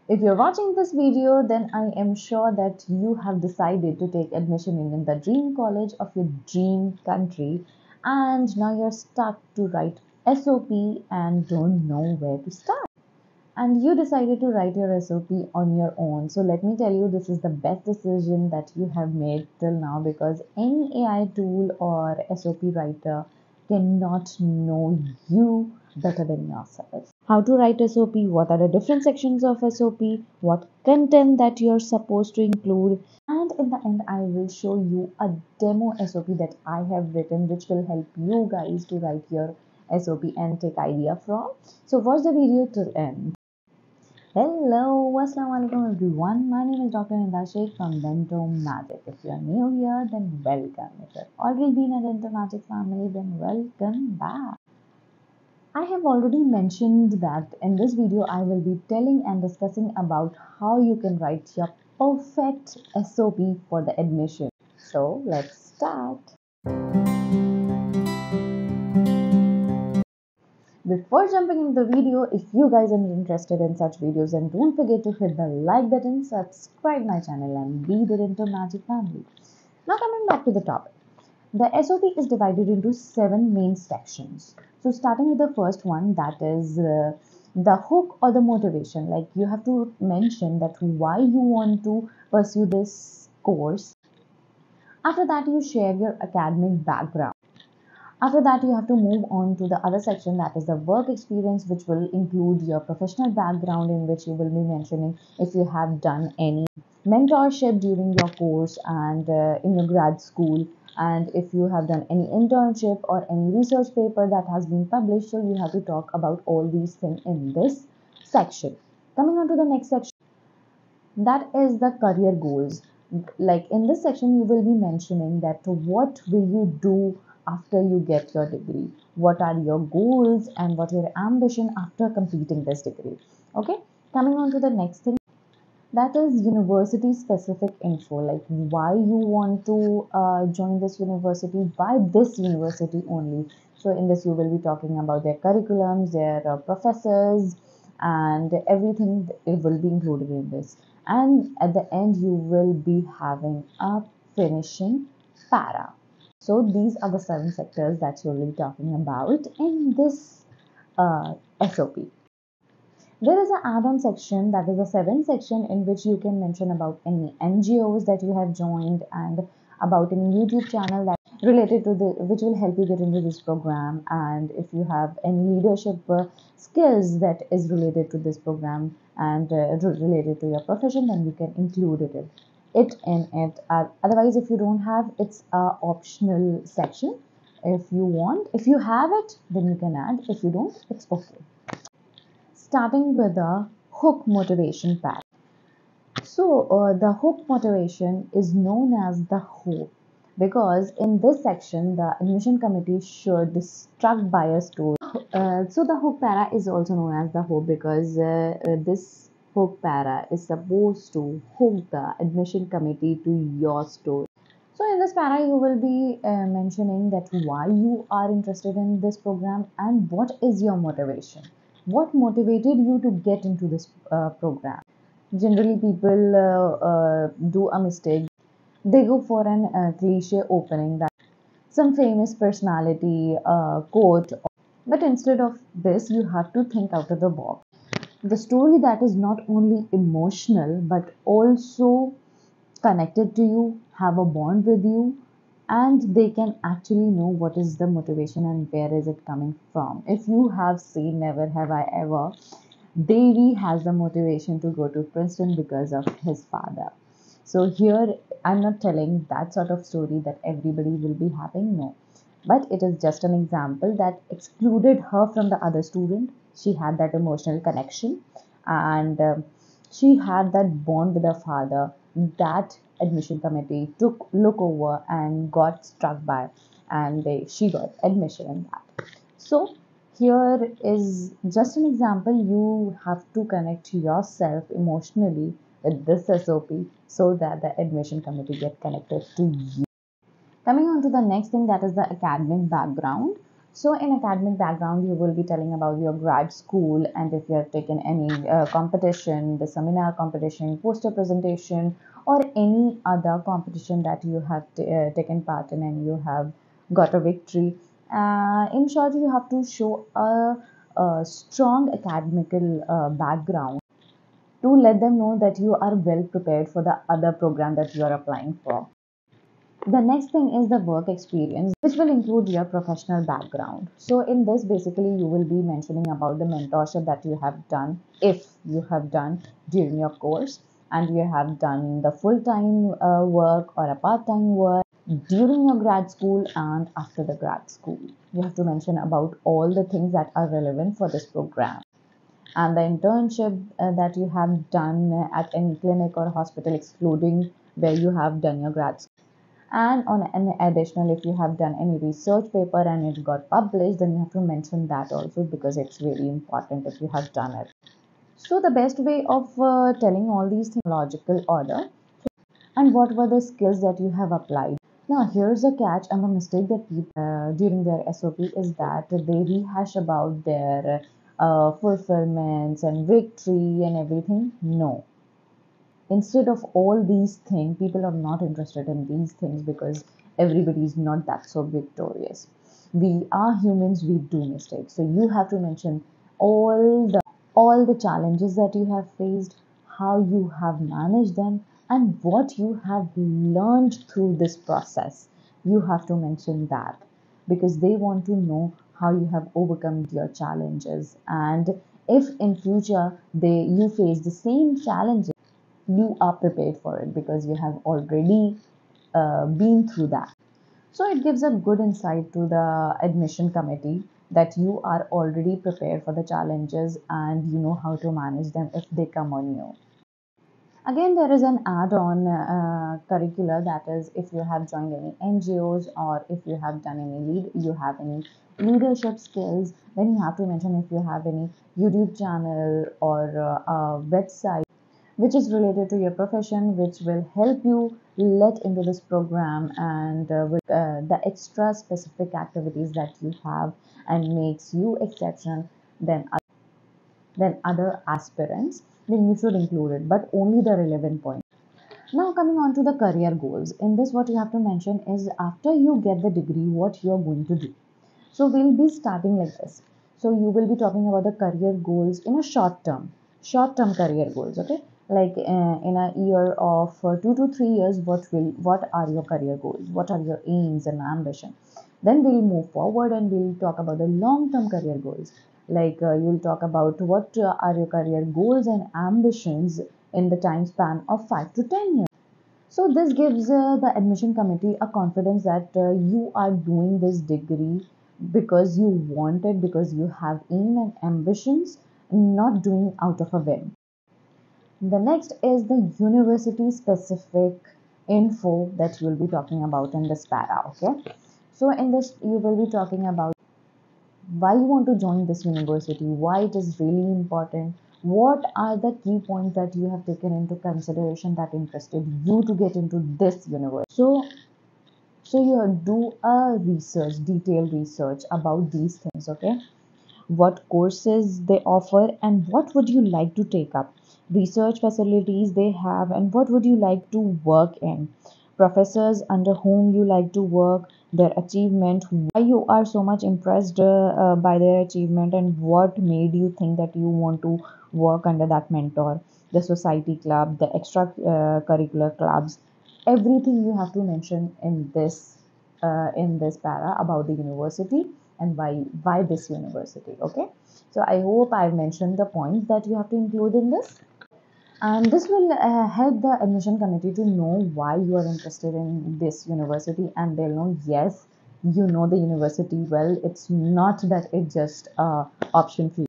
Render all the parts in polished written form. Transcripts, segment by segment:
If you're watching this video, then I am sure that you have decided to take admission in the dream college of your dream country, and now you're stuck to write SOP and don't know where to start. And you decided to write your SOP on your own. So let me tell you, this is the best decision that you have made till now, because any AI tool or SOP writer cannot know you better than yourself. How to write SOP, what are the different sections of SOP, what content that you're supposed to include, and in the end, I will show you a demo SOP that I have written, which will help you guys to write your SOP and take idea from. So watch the video till end. Hello, Assalamualaikum everyone. My name is Dr. Nida Sheikh from Dental Magic. If you are new here, then welcome. If you have already been a Dental Magic family, then welcome back. I have already mentioned that in this video, I will be telling and discussing about how you can write your perfect SOP for the admission. So let's start. Before jumping into the video, if you guys are interested in such videos, then don't forget to hit the like button, subscribe my channel, and be the Dental Magic family. Now coming back to the topic. The SOP is divided into 7 main sections. So starting with the first one, that is the hook or the motivation. Like you have to mention that why you want to pursue this course. After that, you share your academic background. After that, you have to move on to the other section, that is the work experience, which will include your professional background, in which you will be mentioning if you have done any mentorship during your course and in your grad school, and if you have done any internship or any research paper that has been published. So you have to talk about all these things in this section. Coming on to the next section, that is the career goals. Like in this section, you will be mentioning that what will you do after you get your degree, what are your goals and what your ambition after completing this degree. Okay, coming on to the next thing, that is university specific info, like why you want to join this university, why this university only. So in this, you will be talking about their curriculums, their professors, and everything. It will be included in this, and at the end you will be having a finishing para. So these are the 7 sectors that you will be talking about in this SOP. There is an add-on section, that is the 7th section, in which you can mention about any NGOs that you have joined and about any YouTube channel that related to the, which will help you get into this program, and if you have any leadership skills that is related to this program and related to your profession, then you can include it in it. Otherwise, if you don't have, it's a optional section. If you want, if you have it, then you can add. If you don't, it's okay. Starting with the hook motivation part. So the hook motivation is known as the hope, because in this section the admission committee should struck by a story. So the hook para is also known as the hook, because this hook para is supposed to hook the admission committee to your story. So in this para, you will be mentioning that why you are interested in this program and what is your motivation. What motivated you to get into this program? Generally, people do a mistake. They go for an cliche opening, that some famous personality quote. But instead of this, you have to think out of the box. The story that is not only emotional but also connected to you, have a bond with you, and they can actually know what is the motivation and where is it coming from. If you have seen Never Have I Ever, Davy has the motivation to go to Princeton because of his father. So here, I'm not telling that sort of story that everybody will be having, no. But it is just an example that excluded her from the other student. She had that emotional connection, and she had that bond with her father that admission committee took look over and got struck by, and she got admission in that. So here is just an example. You have to connect yourself emotionally with this SOP so that the admission committee get connected to you. Coming on to the next thing, that is the academic background. So in academic background, you will be telling about your grad school and if you have taken any competition, the seminar competition, poster presentation, or any other competition that you have taken part in and you have got a victory. In short, you have to show a strong academical background to let them know that you are well prepared for the other program that you are applying for. The next thing is the work experience, which will include your professional background. So, in this, basically, you will be mentioning about the mentorship that you have done, if you have done during your course, and you have done the full time work or a part time work during your grad school and after the grad school. You have to mention about all the things that are relevant for this program and the internship that you have done at any clinic or hospital, excluding where you have done your grad school. And on an additional, if you have done any research paper and it got published, then you have to mention that also because it's really important if you have done it. So the best way of telling all these things in logical order, and what were the skills that you have applied. Now here's a catch and the mistake that people during their SOP is that they rehash about their fulfillments and victory and everything. No, instead of all these things, people are not interested in these things because everybody is not that so victorious. We are humans, we do mistakes, so you have to mention all the challenges that you have faced, how you have managed them, and what you have learned through this process. You have to mention that because they want to know how you have overcome your challenges, and if in future you face the same challenges, you are prepared for it because you have already been through that. So it gives a good insight to the admission committee that you are already prepared for the challenges and you know how to manage them if they come on you. Again, there is an add-on curricular, that is if you have joined any NGOs or if you have done you have any leadership skills, then you have to mention if you have any YouTube channel or a website which is related to your profession, which will help you let into this program and with the extra specific activities that you have and makes you exceptional than other aspirants, then you should include it, but only the relevant point. Now coming on to the career goals. In this, what you have to mention is after you get the degree, what you are going to do. So we'll be starting like this. So you will be talking about the career goals in a short term career goals. Okay, like in a year of 2 to 3 years, what are your career goals? What are your aims and ambition? Then we'll move forward and we'll talk about the long term career goals. Like you'll talk about what are your career goals and ambitions in the time span of 5 to 10 years. So this gives the admission committee a confidence that you are doing this degree because you want it, because you have aim and ambitions, not doing out of a whim. The next is the university specific info that you will be talking about in this para. Okay, so in this you will be talking about why you want to join this university, why it is really important, what are the key points that you have taken into consideration that interested you to get into this university. So you do a research, detailed research about these things, okay? What courses they offer and what would you like to take up, research facilities they have, and what would you like to work in, professors under whom you like to work, their achievement, why you are so much impressed by their achievement, and what made you think that you want to work under that mentor, the society club, the extra curricular clubs, everything you have to mention in this para about the university and why this university. Okay, so I hope I've mentioned the points that you have to include in this, and this will help the admission committee to know why you are interested in this university, and they'll know, yes, you know the university well, it's not that it's just option for you.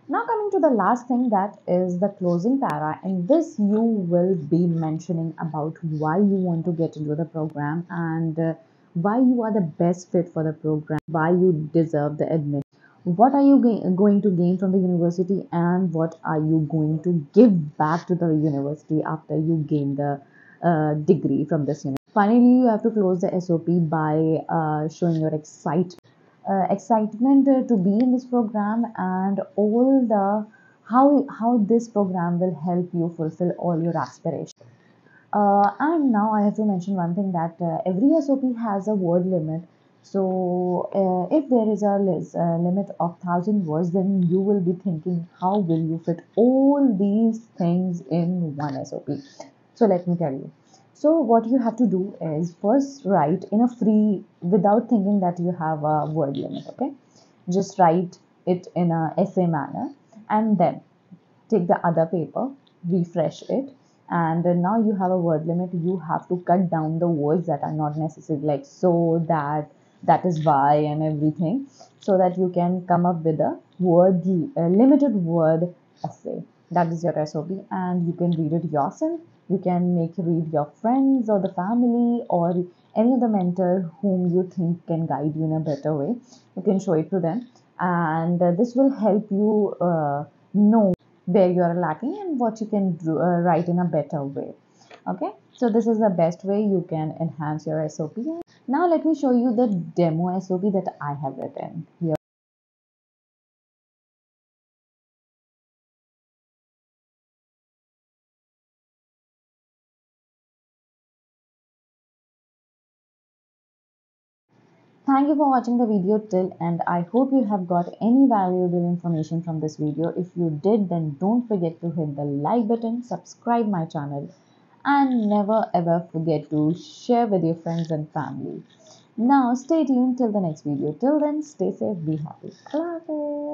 Now coming to the last thing, that is the closing para. In this you will be mentioning about why you want to get into the program and why you are the best fit for the program, why you deserve the admission, what are you going to gain from the university, and what are you going to give back to the university after you gain the degree from this university. Finally, you have to close the SOP by showing your excitement excitement to be in this program, and all the how this program will help you fulfill all your aspirations. And now I have to mention one thing, that every SOP has a word limit. So if there is a limit of 1,000 words, then you will be thinking, how will you fit all these things in one SOP? So let me tell you. So what you have to do is first write in a free, without thinking that you have a word limit. Okay, just write it in a essay manner, and then take the other paper, refresh it, and now you have a word limit. You have to cut down the words that are not necessary, like so, that is why, and everything, so that you can come up with a limited word essay. That is your SOP, and you can read it yourself. You can make read your friends or the family or any other mentor whom you think can guide you in a better way. You can show it to them, and this will help you know where you are lacking and what you can do, write in a better way. Okay, so this is the best way you can enhance your SOP. Now let me show you the demo SOP that I have written here. Thank you for watching the video till end. I hope you have got any valuable information from this video. If you did, then don't forget to hit the like button, subscribe my channel, and never ever forget to share with your friends and family. Now stay tuned till the next video. Till then, stay safe, be happy. Allah Hafiz.